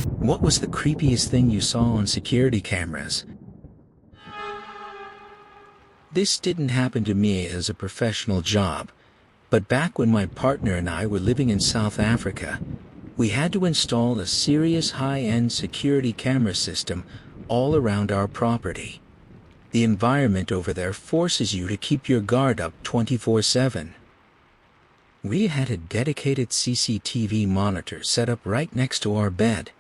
What was the creepiest thing you saw on security cameras? This didn't happen to me as a professional job, but back when my partner and I were living in South Africa, we had to install a serious high-end security camera system all around our property. The environment over there forces you to keep your guard up 24/7. We had a dedicated CCTV monitor set up right next to our bed.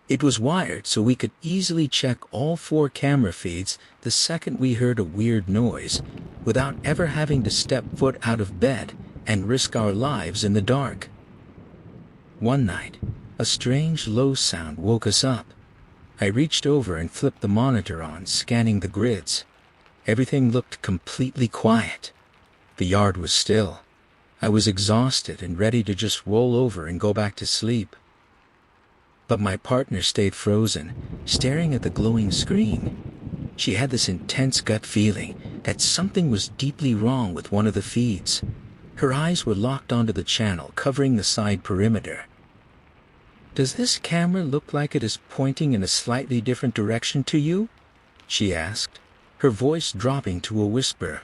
It was wired so we could easily check all 4 camera feeds the second we heard a weird noise, without ever having to step foot out of bed and risk our lives in the dark. One night, a strange low sound woke us up. I reached over and flipped the monitor on, scanning the grids. Everything looked completely quiet. The yard was still. I was exhausted and ready to just roll over and go back to sleep. But my partner stayed frozen, staring at the glowing screen. She had this intense gut feeling that something was deeply wrong with one of the feeds. Her eyes were locked onto the channel covering the side perimeter. "Does this camera look like it is pointing in a slightly different direction to you?" she asked, her voice dropping to a whisper.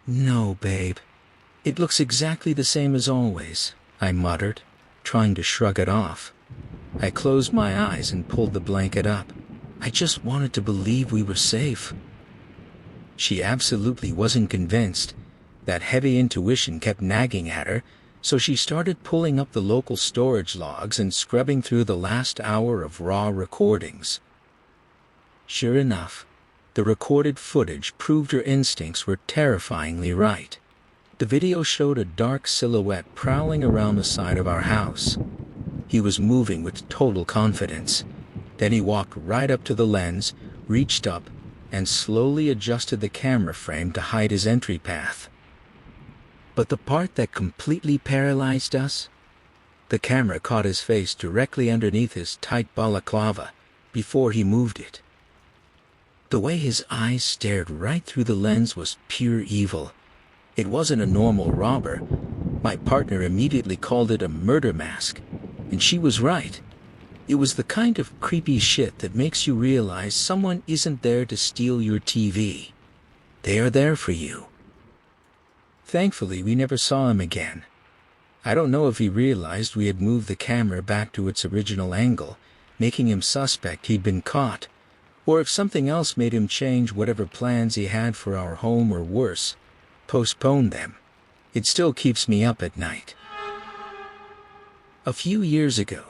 "No, babe. It looks exactly the same as always," I muttered, trying to shrug it off. I closed my eyes and pulled the blanket up. I just wanted to believe we were safe. She absolutely wasn't convinced. That heavy intuition kept nagging at her, so she started pulling up the local storage logs and scrubbing through the last hour of raw recordings. Sure enough, the recorded footage proved her instincts were terrifyingly right. The video showed a dark silhouette prowling around the side of our house. He was moving with total confidence. Then he walked right up to the lens, reached up, and slowly adjusted the camera frame to hide his entry path. But the part that completely paralyzed us? The camera caught his face directly underneath his tight balaclava before he moved it. The way his eyes stared right through the lens was pure evil. It wasn't a normal robber. My partner immediately called it a murder mask, and she was right. It was the kind of creepy shit that makes you realize someone isn't there to steal your TV. They are there for you. Thankfully, we never saw him again. I don't know if he realized we had moved the camera back to its original angle, making him suspect he'd been caught, or if something else made him change whatever plans he had for our home, or worse, postpone them. It still keeps me up at night. A few years ago,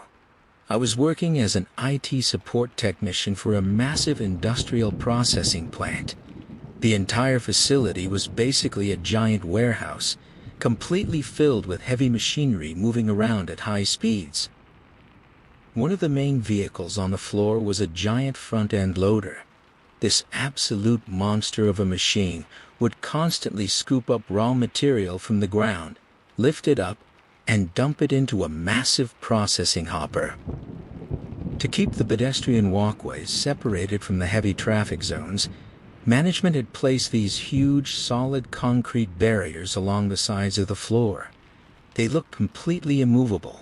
I was working as an IT support technician for a massive industrial processing plant. The entire facility was basically a giant warehouse, completely filled with heavy machinery moving around at high speeds. One of the main vehicles on the floor was a giant front-end loader. This absolute monster of a machine would constantly scoop up raw material from the ground, lift it up, and dump it into a massive processing hopper. To keep the pedestrian walkways separated from the heavy traffic zones, management had placed these huge, solid concrete barriers along the sides of the floor. They looked completely immovable.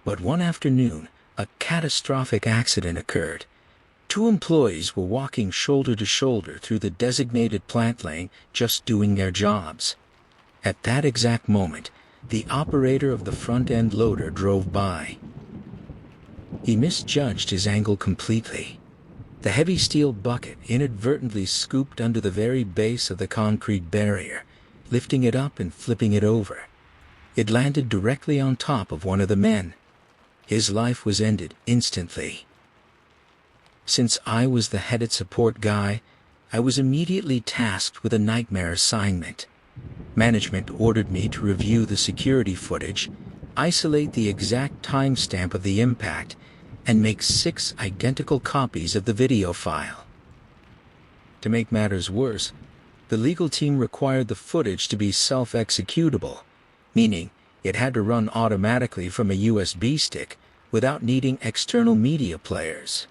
But one afternoon, a catastrophic accident occurred. 2 employees were walking shoulder to shoulder through the designated plant lane, just doing their jobs. At that exact moment, the operator of the front-end loader drove by. He misjudged his angle completely. The heavy steel bucket inadvertently scooped under the very base of the concrete barrier, lifting it up and flipping it over. It landed directly on top of one of the men. His life was ended instantly. Since I was the headed support guy, I was immediately tasked with a nightmare assignment. Management ordered me to review the security footage, isolate the exact timestamp of the impact, and make 6 identical copies of the video file. To make matters worse, the legal team required the footage to be self-executable, meaning it had to run automatically from a USB stick without needing external media players.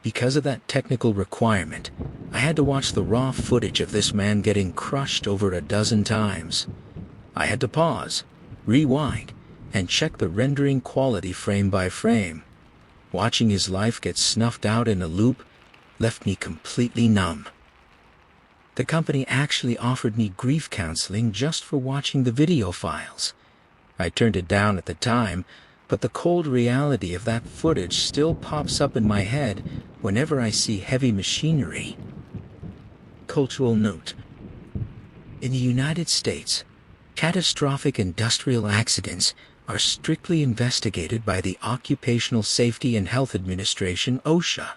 Because of that technical requirement, I had to watch the raw footage of this man getting crushed over a dozen times. I had to pause, rewind, and checked the rendering quality frame by frame. Watching his life get snuffed out in a loop left me completely numb. The company actually offered me grief counseling just for watching the video files. I turned it down at the time, but the cold reality of that footage still pops up in my head whenever I see heavy machinery. Cultural note. In the United States, catastrophic industrial accidents are strictly investigated by the Occupational Safety and Health Administration, OSHA.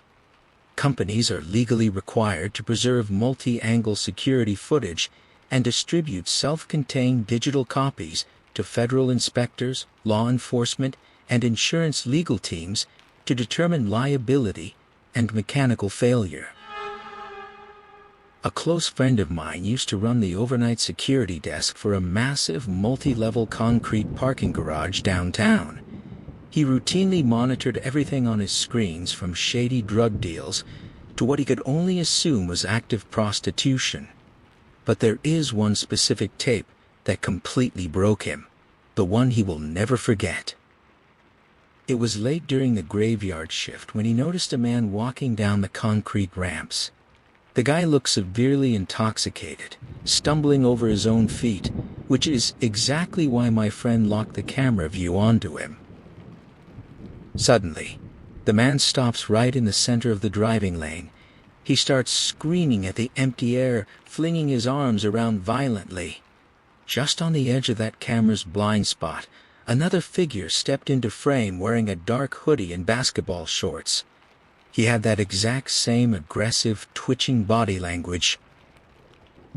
Companies are legally required to preserve multi-angle security footage and distribute self-contained digital copies to federal inspectors, law enforcement, and insurance legal teams to determine liability and mechanical failure. A close friend of mine used to run the overnight security desk for a massive multi-level concrete parking garage downtown. He routinely monitored everything on his screens, from shady drug deals to what he could only assume was active prostitution. But there is one specific tape that completely broke him, the one he will never forget. It was late during the graveyard shift when he noticed a man walking down the concrete ramps. The guy looked severely intoxicated, stumbling over his own feet, which is exactly why my friend locked the camera view onto him. Suddenly, the man stops right in the center of the driving lane. He starts screaming at the empty air, flinging his arms around violently. Just on the edge of that camera's blind spot, another figure stepped into frame wearing a dark hoodie and basketball shorts. He had that exact same aggressive, twitching body language.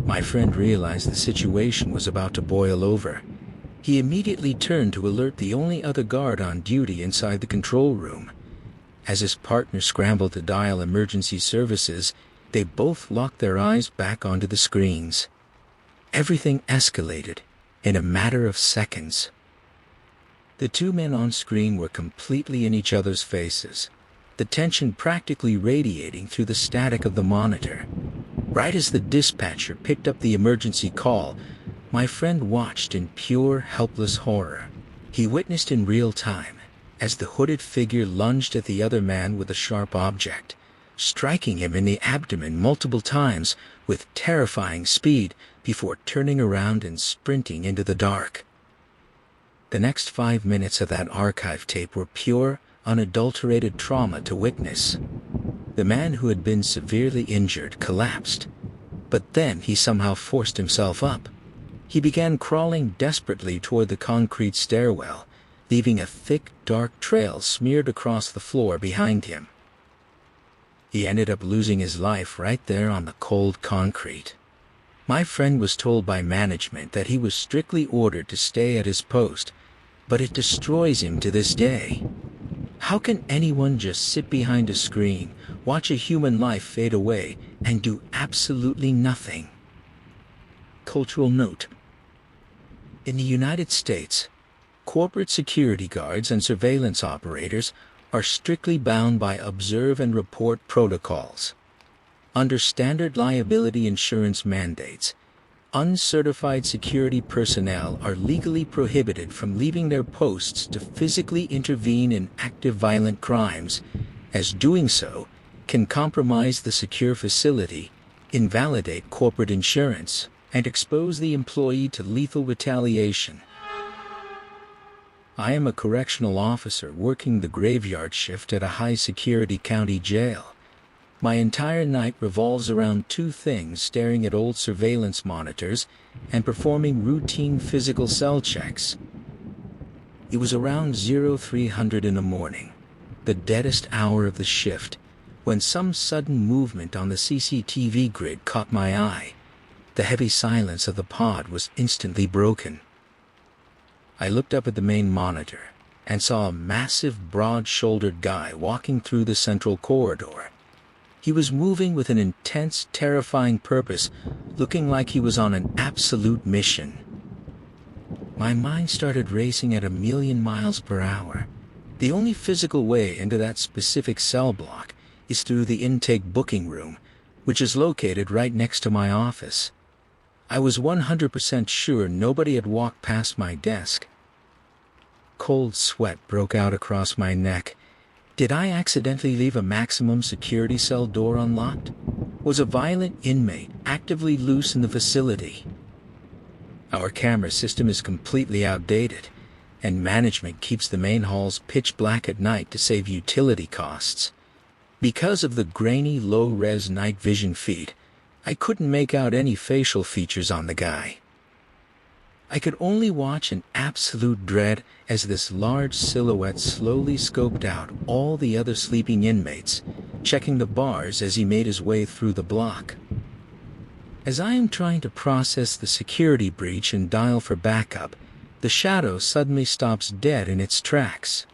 My friend realized the situation was about to boil over. He immediately turned to alert the only other guard on duty inside the control room. As his partner scrambled to dial emergency services, they both locked their eyes back onto the screens. Everything escalated in a matter of seconds. The two men on screen were completely in each other's faces, the tension practically radiating through the static of the monitor. Right as the dispatcher picked up the emergency call, my friend watched in pure, helpless horror. He witnessed in real time as the hooded figure lunged at the other man with a sharp object, striking him in the abdomen multiple times with terrifying speed before turning around and sprinting into the dark. The next 5 minutes of that archive tape were pure, unadulterated trauma to witness. The man who had been severely injured collapsed, but then he somehow forced himself up. He began crawling desperately toward the concrete stairwell, leaving a thick, dark trail smeared across the floor behind him. He ended up losing his life right there on the cold concrete. My friend was told by management that he was strictly ordered to stay at his post, but it destroys him to this day. How can anyone just sit behind a screen, watch a human life fade away, and do absolutely nothing? Cultural note. In the United States, corporate security guards and surveillance operators are strictly bound by observe and report protocols. Under standard liability insurance mandates, uncertified security personnel are legally prohibited from leaving their posts to physically intervene in active violent crimes, as doing so can compromise the secure facility, invalidate corporate insurance, and expose the employee to lethal retaliation. I am a correctional officer working the graveyard shift at a high-security county jail. My entire night revolves around two things: staring at old surveillance monitors and performing routine physical cell checks. It was around 0300 in the morning, the deadest hour of the shift, when some sudden movement on the CCTV grid caught my eye. The heavy silence of the pod was instantly broken. I looked up at the main monitor and saw a massive, broad-shouldered guy walking through the central corridor. He was moving with an intense, terrifying purpose, looking like he was on an absolute mission. My mind started racing at 1,000,000 miles per hour. The only physical way into that specific cell block is through the intake booking room, which is located right next to my office. I was 100% sure nobody had walked past my desk. cold sweat broke out across my neck. Did I accidentally leave a maximum security cell door unlocked? Was a violent inmate actively loose in the facility? Our camera system is completely outdated, and management keeps the main halls pitch black at night to save utility costs. Because of the grainy, low-res night vision feed, I couldn't make out any facial features on the guy. I could only watch in absolute dread as this large silhouette slowly scoped out all the other sleeping inmates, checking the bars as he made his way through the block. As I am trying to process the security breach and dial for backup, the shadow suddenly stops dead in its tracks.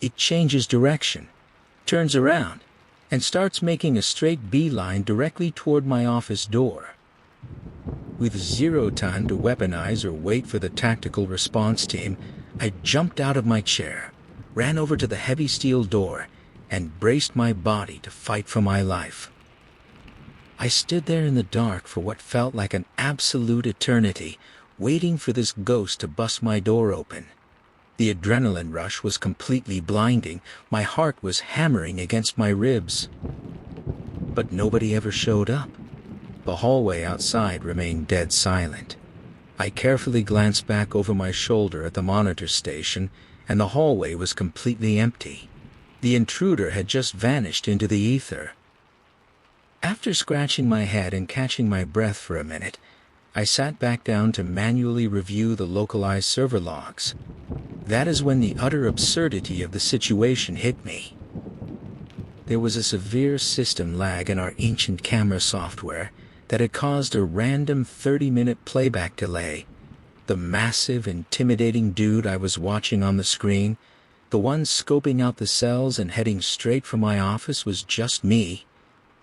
It changes direction, turns around, and starts making a straight beeline directly toward my office door. With zero time to weaponize or wait for the tactical response team, I jumped out of my chair, ran over to the heavy steel door, and braced my body to fight for my life. I stood there in the dark for what felt like an absolute eternity, waiting for this ghost to bust my door open. The adrenaline rush was completely blinding. My heart was hammering against my ribs. But nobody ever showed up. The hallway outside remained dead silent. I carefully glanced back over my shoulder at the monitor station, and the hallway was completely empty. The intruder had just vanished into the ether. After scratching my head and catching my breath for a minute, I sat back down to manually review the localized server logs. That is when the utter absurdity of the situation hit me. There was a severe system lag in our ancient camera software that had caused a random 30-minute playback delay. The massive, intimidating dude I was watching on the screen, the one scoping out the cells and heading straight for my office, was just me.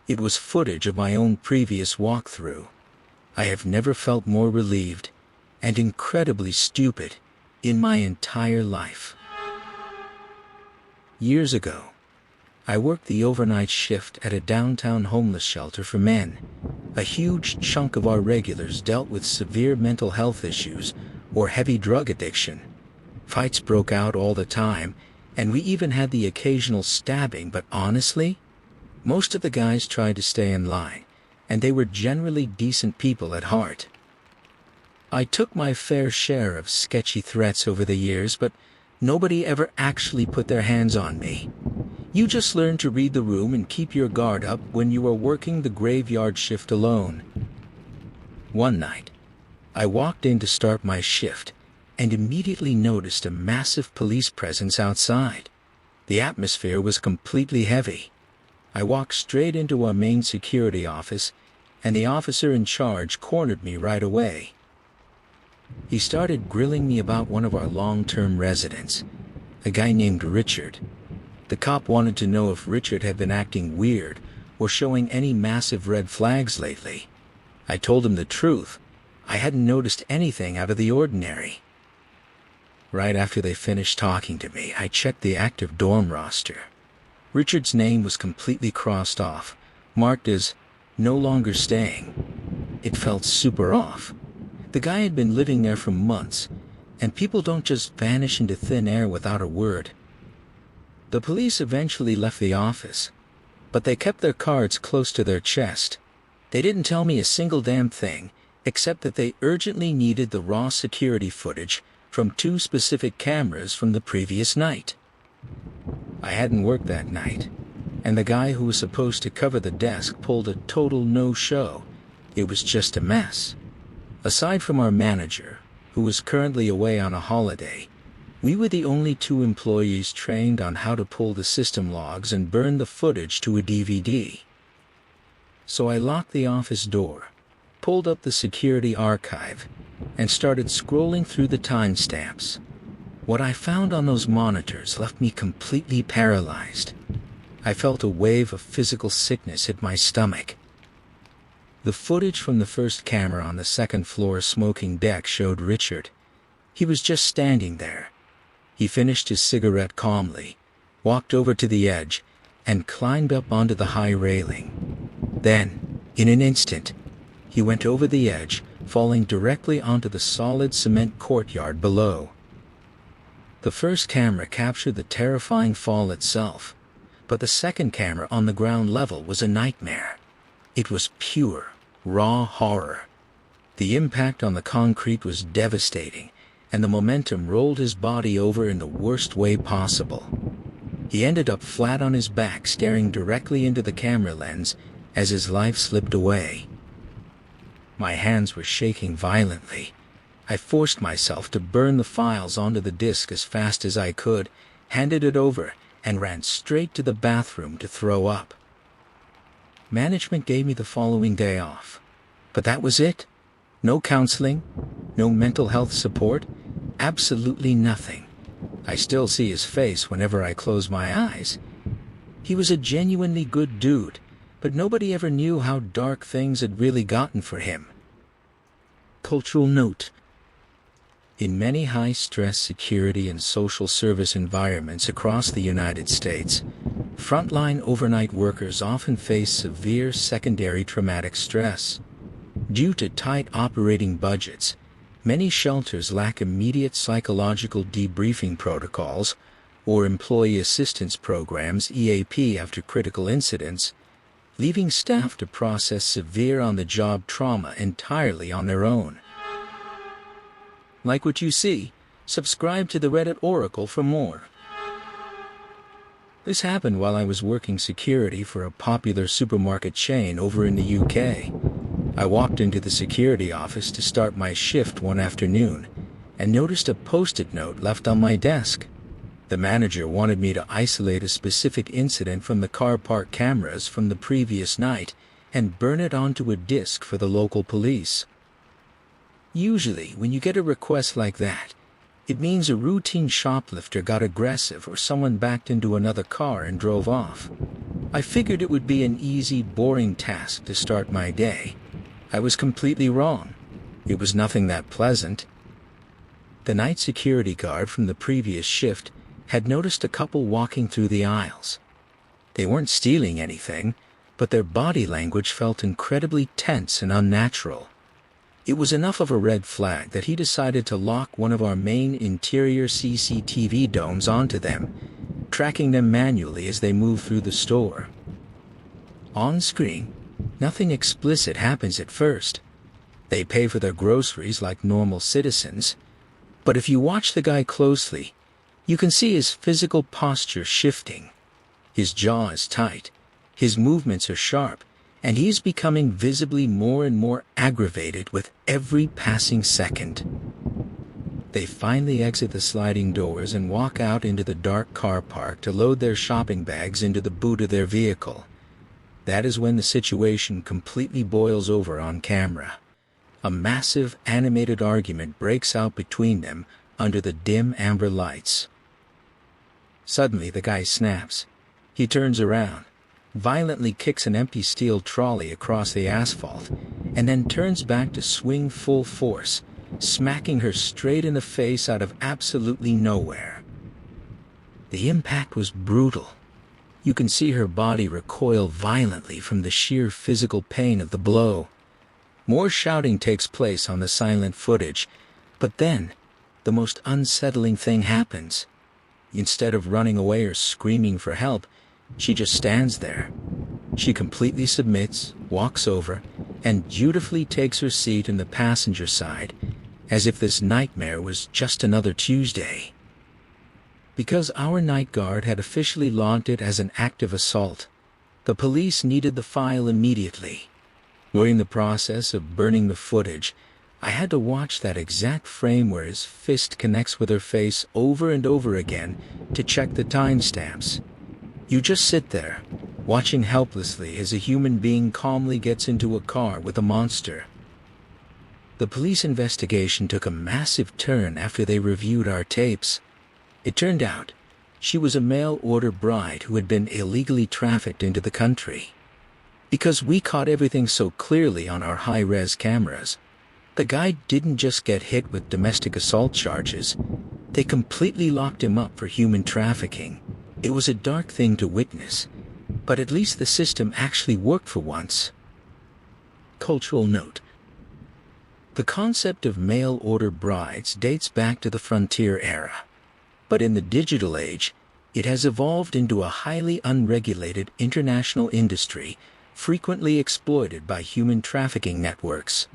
It was footage of my own previous walkthrough. I have never felt more relieved and incredibly stupid in my entire life. Years ago, I worked the overnight shift at a downtown homeless shelter for men. A huge chunk of our regulars dealt with severe mental health issues or heavy drug addiction. Fights broke out all the time, and we even had the occasional stabbing, but honestly, most of the guys tried to stay in line, and they were generally decent people at heart. I took my fair share of sketchy threats over the years, but nobody ever actually put their hands on me. You just learn to read the room and keep your guard up when you are working the graveyard shift alone. One night, I walked in to start my shift and immediately noticed a massive police presence outside. The atmosphere was completely heavy. I walked straight into our main security office, and the officer in charge cornered me right away. He started grilling me about one of our long-term residents, a guy named Richard. The cop wanted to know if Richard had been acting weird or showing any massive red flags lately. I told him the truth. I hadn't noticed anything out of the ordinary. Right after they finished talking to me, I checked the active dorm roster. Richard's name was completely crossed off, marked as no longer staying. It felt super off. The guy had been living there for months, and people don't just vanish into thin air without a word. The police eventually left the office, but they kept their cards close to their chest. They didn't tell me a single damn thing, except that they urgently needed the raw security footage from 2 specific cameras from the previous night. I hadn't worked that night, and the guy who was supposed to cover the desk pulled a total no-show. It was just a mess. Aside from our manager, who was currently away on a holiday, we were the only 2 employees trained on how to pull the system logs and burn the footage to a DVD. So I locked the office door, pulled up the security archive, and started scrolling through the timestamps. What I found on those monitors left me completely paralyzed. I felt a wave of physical sickness hit my stomach. The footage from the first camera on the second-floor smoking deck showed Richard. He was just standing there. He finished his cigarette calmly, walked over to the edge, and climbed up onto the high railing. Then, in an instant, he went over the edge, falling directly onto the solid cement courtyard below. The first camera captured the terrifying fall itself, but the second camera on the ground level was a nightmare. It was pure, raw horror. The impact on the concrete was devastating, and the momentum rolled his body over in the worst way possible. He ended up flat on his back, staring directly into the camera lens as his life slipped away. My hands were shaking violently. I forced myself to burn the files onto the disk as fast as I could, handed it over, and ran straight to the bathroom to throw up. Management gave me the following day off. But that was it. No counseling, no mental health support, absolutely nothing. I still see his face whenever I close my eyes. He was a genuinely good dude, but nobody ever knew how dark things had really gotten for him. Cultural note. In many high-stress security and social service environments across the United States, frontline overnight workers often face severe secondary traumatic stress. Due to tight operating budgets, many shelters lack immediate psychological debriefing protocols or employee assistance programs (EAP) after critical incidents, leaving staff to process severe on-the-job trauma entirely on their own. Like what you see? Subscribe to the Reddit Oracle for more. This happened while I was working security for a popular supermarket chain over in the UK. I walked into the security office to start my shift one afternoon and noticed a post-it note left on my desk. The manager wanted me to isolate a specific incident from the car park cameras from the previous night and burn it onto a disk for the local police. Usually, when you get a request like that, it means a routine shoplifter got aggressive or someone backed into another car and drove off. I figured it would be an easy, boring task to start my day. I was completely wrong. It was nothing that pleasant. The night security guard from the previous shift had noticed a couple walking through the aisles. They weren't stealing anything, but their body language felt incredibly tense and unnatural. It was enough of a red flag that he decided to lock one of our main interior CCTV domes onto them, tracking them manually as they moved through the store. On screen, nothing explicit happens at first. They pay for their groceries like normal citizens, but if you watch the guy closely, you can see his physical posture shifting. His jaw is tight, his movements are sharp, and he's becoming visibly more and more aggravated with every passing second. They finally exit the sliding doors and walk out into the dark car park to load their shopping bags into the boot of their vehicle. That is when the situation completely boils over on camera. A massive, animated argument breaks out between them under the dim amber lights. Suddenly, the guy snaps. He turns around, violently kicks an empty steel trolley across the asphalt, and then turns back to swing full force, smacking her straight in the face out of absolutely nowhere. The impact was brutal. You can see her body recoil violently from the sheer physical pain of the blow. More shouting takes place on the silent footage, but then, the most unsettling thing happens. Instead of running away or screaming for help, she just stands there. She completely submits, walks over, and dutifully takes her seat in the passenger side, as if this nightmare was just another Tuesday. Because our night guard had officially logged it as an active assault, the police needed the file immediately. During the process of burning the footage, I had to watch that exact frame where his fist connects with her face over and over again to check the timestamps. You just sit there, watching helplessly as a human being calmly gets into a car with a monster. The police investigation took a massive turn after they reviewed our tapes. It turned out she was a mail-order bride who had been illegally trafficked into the country. Because we caught everything so clearly on our high-res cameras, the guy didn't just get hit with domestic assault charges, they completely locked him up for human trafficking. It was a dark thing to witness, but at least the system actually worked for once. Cultural note. The concept of mail-order brides dates back to the frontier era. But in the digital age, it has evolved into a highly unregulated international industry, frequently exploited by human trafficking networks.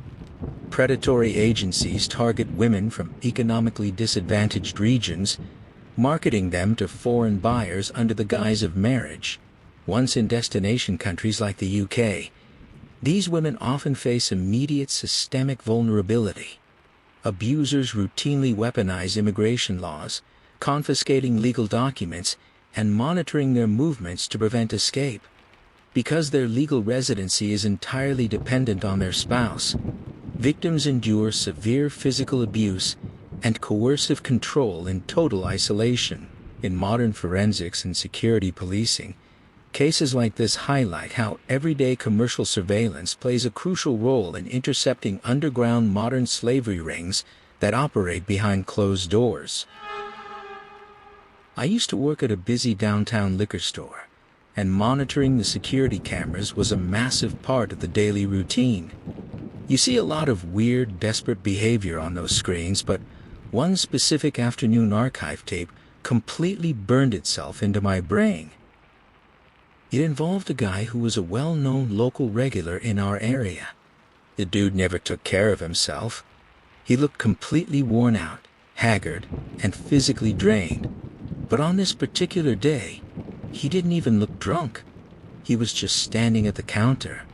Predatory agencies target women from economically disadvantaged regions, marketing them to foreign buyers under the guise of marriage. Once in destination countries like the UK, these women often face immediate systemic vulnerability. Abusers routinely weaponize immigration laws, confiscating legal documents and monitoring their movements to prevent escape. Because their legal residency is entirely dependent on their spouse, victims endure severe physical abuse and coercive control in total isolation. In modern forensics and security policing, cases like this highlight how everyday commercial surveillance plays a crucial role in intercepting underground modern slavery rings that operate behind closed doors. I used to work at a busy downtown liquor store, and monitoring the security cameras was a massive part of the daily routine. You see a lot of weird, desperate behavior on those screens, but one specific afternoon archive tape completely burned itself into my brain. It involved a guy who was a well-known local regular in our area. The dude never took care of himself. He looked completely worn out, haggard, and physically drained. But on this particular day, he didn't even look drunk. He was just standing at the counter.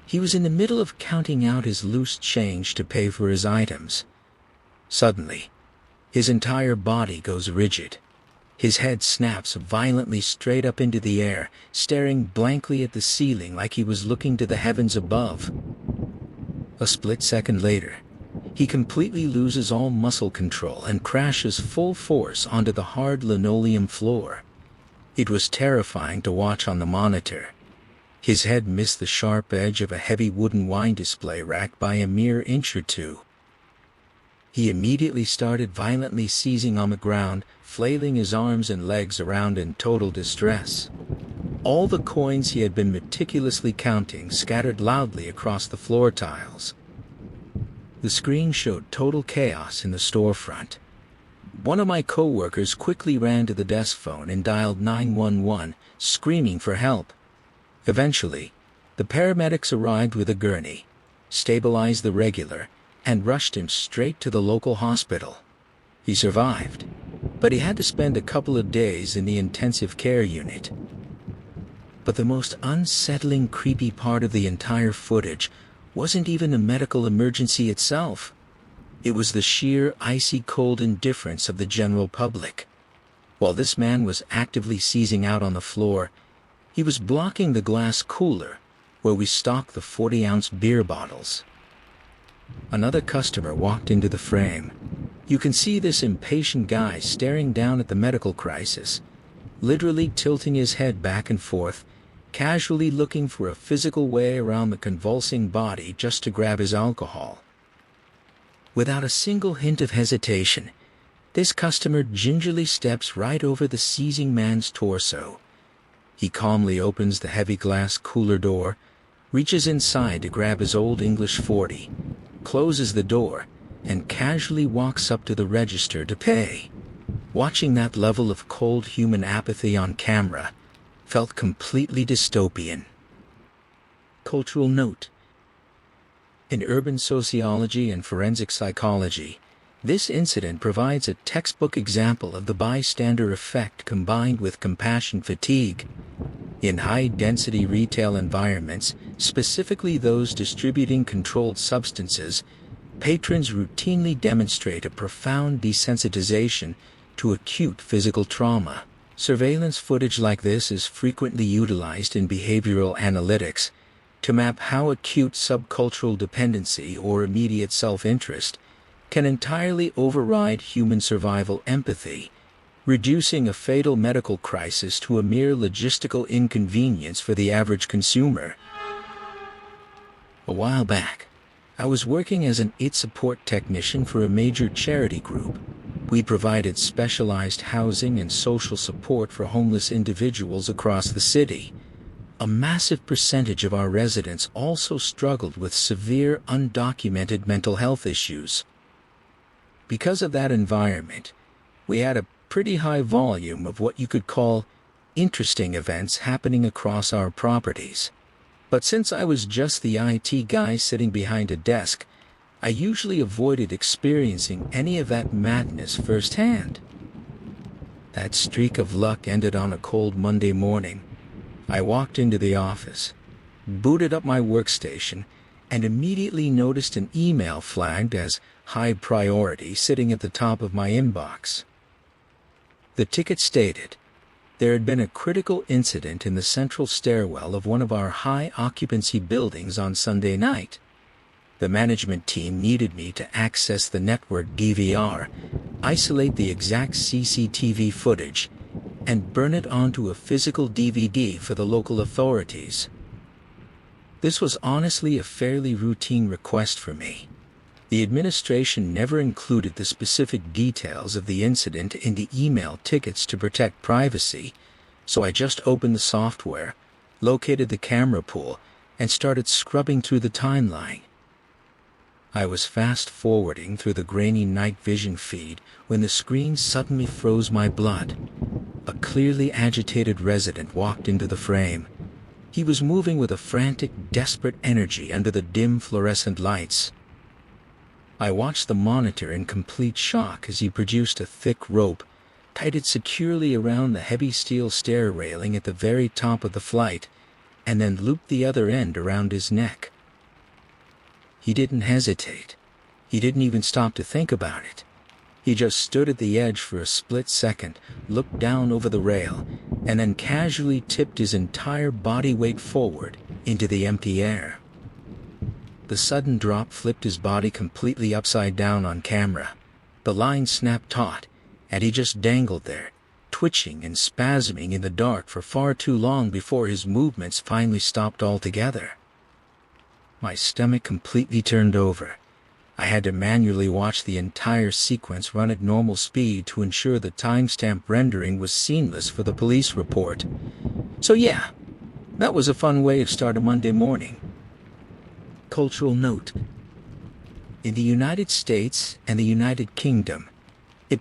He was in the middle of counting out his loose change to pay for his items. Suddenly, his entire body goes rigid. His head snaps violently straight up into the air, staring blankly at the ceiling like he was looking to the heavens above. A split second later, he completely loses all muscle control and crashes full force onto the hard linoleum floor. It was terrifying to watch on the monitor. His head missed the sharp edge of a heavy wooden wine display rack by a mere inch or two. He immediately started violently seizing on the ground, flailing his arms and legs around in total distress. All the coins he had been meticulously counting scattered loudly across the floor tiles. The screen showed total chaos in the storefront. One of my co-workers quickly ran to the desk phone and dialed 911, screaming for help. Eventually, the paramedics arrived with a gurney, stabilized the regular, and rushed him straight to the local hospital. He survived, but he had to spend a couple of days in the intensive care unit. But the most unsettling, creepy part of the entire footage wasn't even a medical emergency itself. It was the sheer icy cold indifference of the general public. While this man was actively seizing out on the floor, he was blocking the glass cooler where we stocked the 40-ounce beer bottles. Another customer walked into the frame. You can see this impatient guy staring down at the medical crisis, literally tilting his head back and forth, casually looking for a physical way around the convulsing body just to grab his alcohol. Without a single hint of hesitation, this customer gingerly steps right over the seizing man's torso. He calmly opens the heavy glass cooler door, reaches inside to grab his old English 40, closes the door, and casually walks up to the register to pay. Watching that level of cold human apathy on camera felt completely dystopian. Cultural note: in urban sociology and forensic psychology, this incident provides a textbook example of the bystander effect combined with compassion fatigue. In high-density retail environments, specifically those distributing controlled substances, patrons routinely demonstrate a profound desensitization to acute physical trauma. Surveillance footage like this is frequently utilized in behavioral analytics to map how acute subcultural dependency or immediate self-interest can entirely override human survival empathy, reducing a fatal medical crisis to a mere logistical inconvenience for the average consumer. A while back, I was working as an IT support technician for a major charity group. We provided specialized housing and social support for homeless individuals across the city. A massive percentage of our residents also struggled with severe undocumented mental health issues. Because of that environment, We had a pretty high volume of what you could call interesting events happening across our properties. But since I was just the IT guy sitting behind a desk, I usually avoided experiencing any of that madness firsthand. That streak of luck ended on a cold Monday morning. I walked into the office, booted up my workstation, and immediately noticed an email flagged as high priority sitting at the top of my inbox. The ticket stated, there had been a critical incident in the central stairwell of one of our high-occupancy buildings on Sunday night. The management team needed me to access the network DVR, isolate the exact CCTV footage, and burn it onto a physical DVD for the local authorities. This was honestly a fairly routine request for me. The administration never included the specific details of the incident in the email tickets to protect privacy, so I just opened the software, located the camera pool, and started scrubbing through the timeline. I was fast-forwarding through the grainy night vision feed when the screen suddenly froze my blood. A clearly agitated resident walked into the frame. He was moving with a frantic, desperate energy under the dim fluorescent lights. I watched the monitor in complete shock as he produced a thick rope, tied it securely around the heavy steel stair railing at the very top of the flight, and then looped the other end around his neck. He didn't hesitate. He didn't even stop to think about it. He just stood at the edge for a split second, looked down over the rail, and then casually tipped his entire body weight forward into the empty air. The sudden drop flipped his body completely upside down on camera. The line snapped taut, and he just dangled there, twitching and spasming in the dark for far too long before his movements finally stopped altogether. My stomach completely turned over. I had to manually watch the entire sequence run at normal speed to ensure the timestamp rendering was seamless for the police report. So yeah, that was a fun way to start a Monday morning. Cultural note. In the United States and the United Kingdom,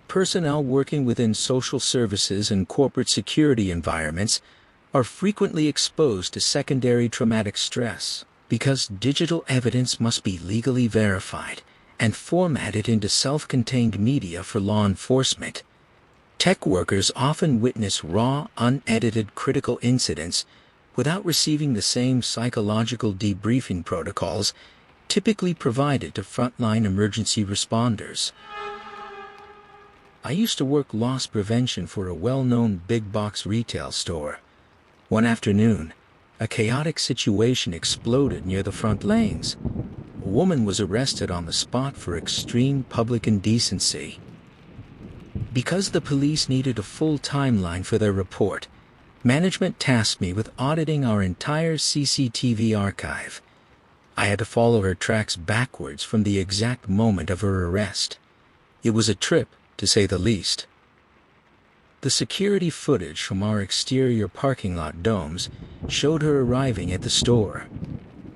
personnel working within social services and corporate security environments are frequently exposed to secondary traumatic stress because digital evidence must be legally verified and formatted into self-contained media for law enforcement. Tech workers often witness raw, unedited critical incidents without receiving the same psychological debriefing protocols typically provided to frontline emergency responders. I used to work loss prevention for a well-known big-box retail store. One afternoon, a chaotic situation exploded near the front lanes. A woman was arrested on the spot for extreme public indecency. Because the police needed a full timeline for their report, management tasked me with auditing our entire CCTV archive. I had to follow her tracks backwards from the exact moment of her arrest. It was a trip, to say the least. The security footage from our exterior parking lot domes showed her arriving at the store.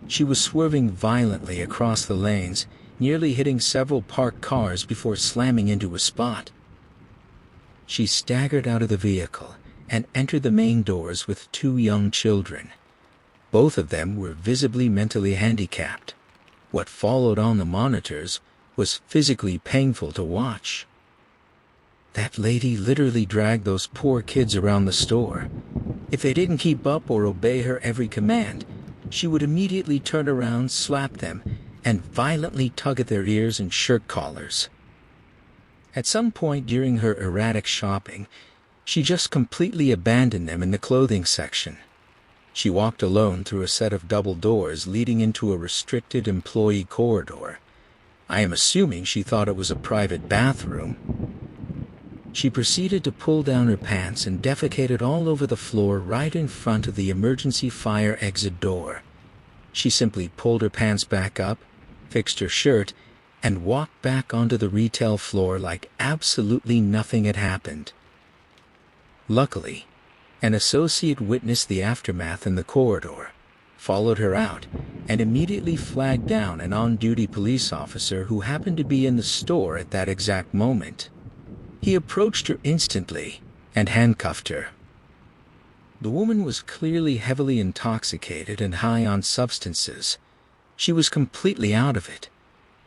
She was swerving violently across the lanes, nearly hitting several parked cars before slamming into a spot. She staggered out of the vehicle and entered the main doors with two young children. Both of them were visibly mentally handicapped. What followed on the monitors was physically painful to watch. That lady literally dragged those poor kids around the store. If they didn't keep up or obey her every command, she would immediately turn around, slap them, and violently tug at their ears and shirt collars. At some point during her erratic shopping, she just completely abandoned them in the clothing section. She walked alone through a set of double doors leading into a restricted employee corridor. I am assuming she thought it was a private bathroom. She proceeded to pull down her pants and defecated all over the floor right in front of the emergency fire exit door. She simply pulled her pants back up, fixed her shirt, and walked back onto the retail floor like absolutely nothing had happened. Luckily, an associate witnessed the aftermath in the corridor, followed her out, and immediately flagged down an on-duty police officer who happened to be in the store at that exact moment. He approached her instantly and handcuffed her. The woman was clearly heavily intoxicated and high on substances. She was completely out of it.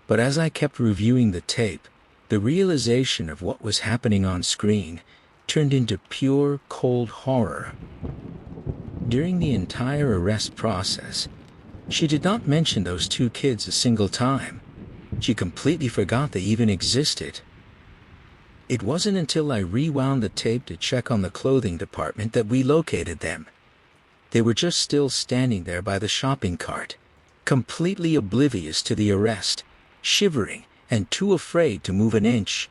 But as I kept reviewing the tape, the realization of what was happening on screen turned into pure, cold horror. During the entire arrest process, she did not mention those two kids a single time. She completely forgot they even existed. It wasn't until I rewound the tape to check on the clothing department that we located them. They were just still standing there by the shopping cart, completely oblivious to the arrest, shivering and too afraid to move an inch.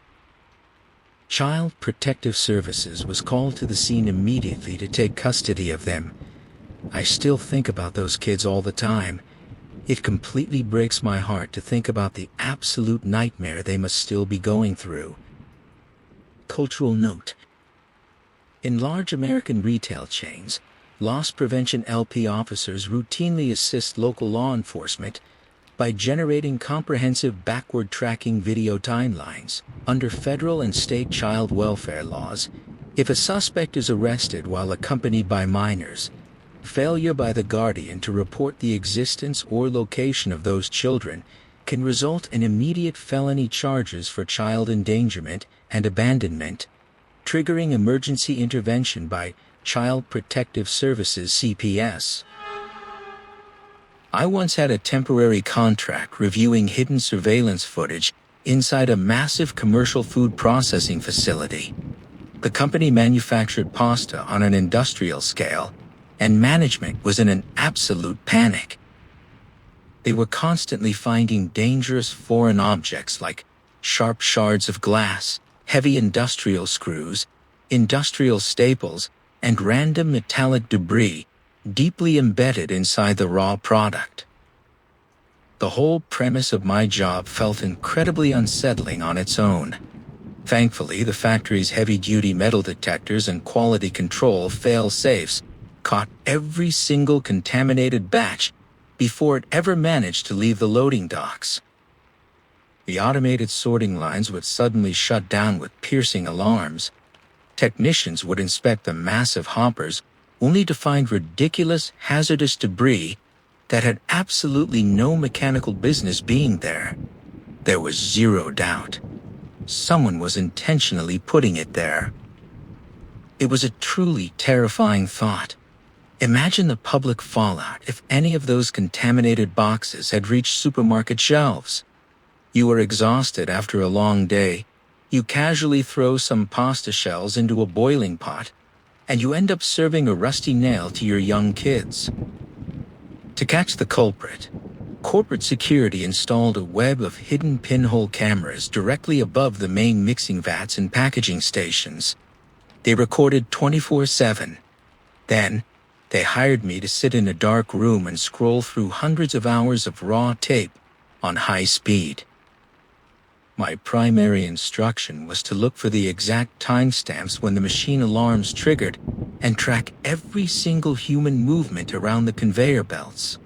Child Protective Services was called to the scene immediately to take custody of them. I still think about those kids all the time. It completely breaks my heart to think about the absolute nightmare they must still be going through. Cultural note: in large American retail chains, loss prevention LP officers routinely assist local law enforcement by generating comprehensive backward-tracking video timelines. Under federal and state child welfare laws, if a suspect is arrested while accompanied by minors, failure by the guardian to report the existence or location of those children can result in immediate felony charges for child endangerment and abandonment, triggering emergency intervention by Child Protective Services (CPS). I once had a temporary contract reviewing hidden surveillance footage inside a massive commercial food processing facility. The company manufactured pasta on an industrial scale, and management was in an absolute panic. They were constantly finding dangerous foreign objects like sharp shards of glass, heavy industrial screws, industrial staples, and random metallic debris deeply embedded inside the raw product. The whole premise of my job felt incredibly unsettling on its own. Thankfully, the factory's heavy-duty metal detectors and quality control fail-safes caught every single contaminated batch before it ever managed to leave the loading docks. The automated sorting lines would suddenly shut down with piercing alarms. Technicians would inspect the massive hoppers only to find ridiculous, hazardous debris that had absolutely no mechanical business being there. There was zero doubt. Someone was intentionally putting it there. It was a truly terrifying thought. Imagine the public fallout if any of those contaminated boxes had reached supermarket shelves. You are exhausted after a long day. You casually throw some pasta shells into a boiling pot, and you end up serving a rusty nail to your young kids. To catch the culprit, corporate security installed a web of hidden pinhole cameras directly above the main mixing vats and packaging stations. They recorded 24/7. Then, they hired me to sit in a dark room and scroll through hundreds of hours of raw tape on high speed. My primary instruction was to look for the exact timestamps when the machine alarms triggered and track every single human movement around the conveyor belts.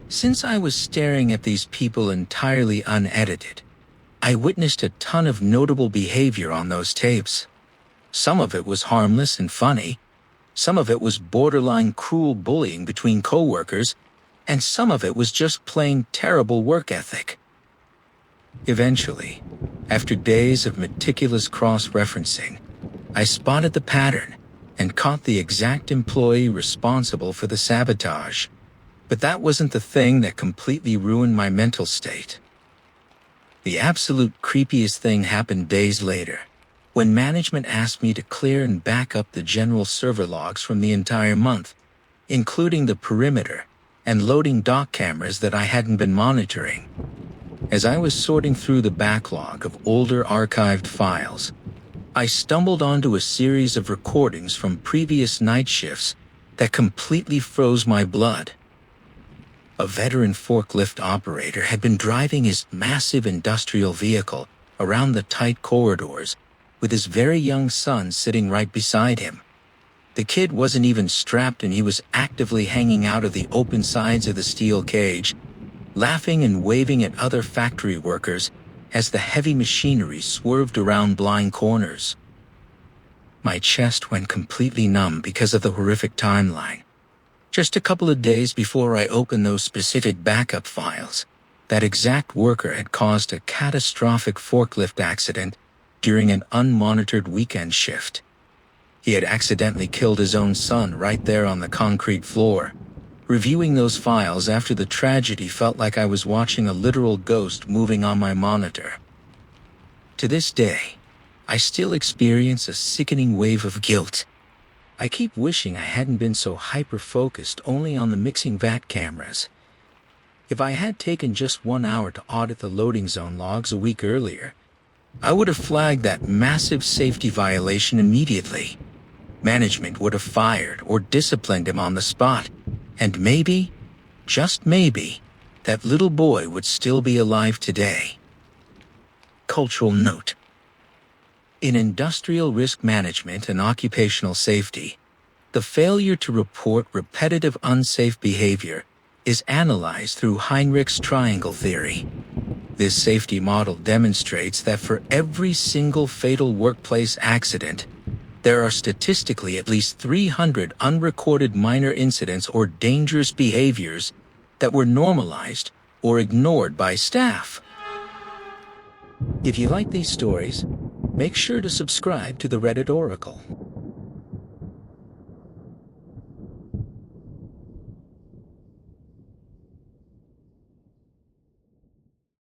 Since I was staring at these people entirely unedited, I witnessed a ton of notable behavior on those tapes. Some of it was harmless and funny, some of it was borderline cruel bullying between coworkers, and some of it was just plain terrible work ethic. Eventually, after days of meticulous cross-referencing, I spotted the pattern and caught the exact employee responsible for the sabotage. But that wasn't the thing that completely ruined my mental state. The absolute creepiest thing happened days later, when management asked me to clear and back up the general server logs from the entire month, including the perimeter and loading dock cameras that I hadn't been monitoring. As I was sorting through the backlog of older archived files, I stumbled onto a series of recordings from previous night shifts that completely froze my blood. A veteran forklift operator had been driving his massive industrial vehicle around the tight corridors with his very young son sitting right beside him. The kid wasn't even strapped and he was actively hanging out of the open sides of the steel cage, laughing and waving at other factory workers as the heavy machinery swerved around blind corners. My chest went completely numb because of the horrific timeline. Just a couple of days before I opened those specific backup files, that exact worker had caused a catastrophic forklift accident during an unmonitored weekend shift. He had accidentally killed his own son right there on the concrete floor. Reviewing those files after the tragedy felt like I was watching a literal ghost moving on my monitor. To this day, I still experience a sickening wave of guilt. I keep wishing I hadn't been so hyper-focused only on the mixing vat cameras. If I had taken just 1 hour to audit the loading zone logs a week earlier, I would have flagged that massive safety violation immediately. Management would have fired or disciplined him on the spot, and maybe, just maybe, that little boy would still be alive today. Cultural note. In industrial risk management and occupational safety, the failure to report repetitive unsafe behavior is analyzed through Heinrich's triangle theory. This safety model demonstrates that for every single fatal workplace accident, there are statistically at least 300 unrecorded minor incidents or dangerous behaviors that were normalized or ignored by staff. If you like these stories, make sure to subscribe to the Reddit Oracle.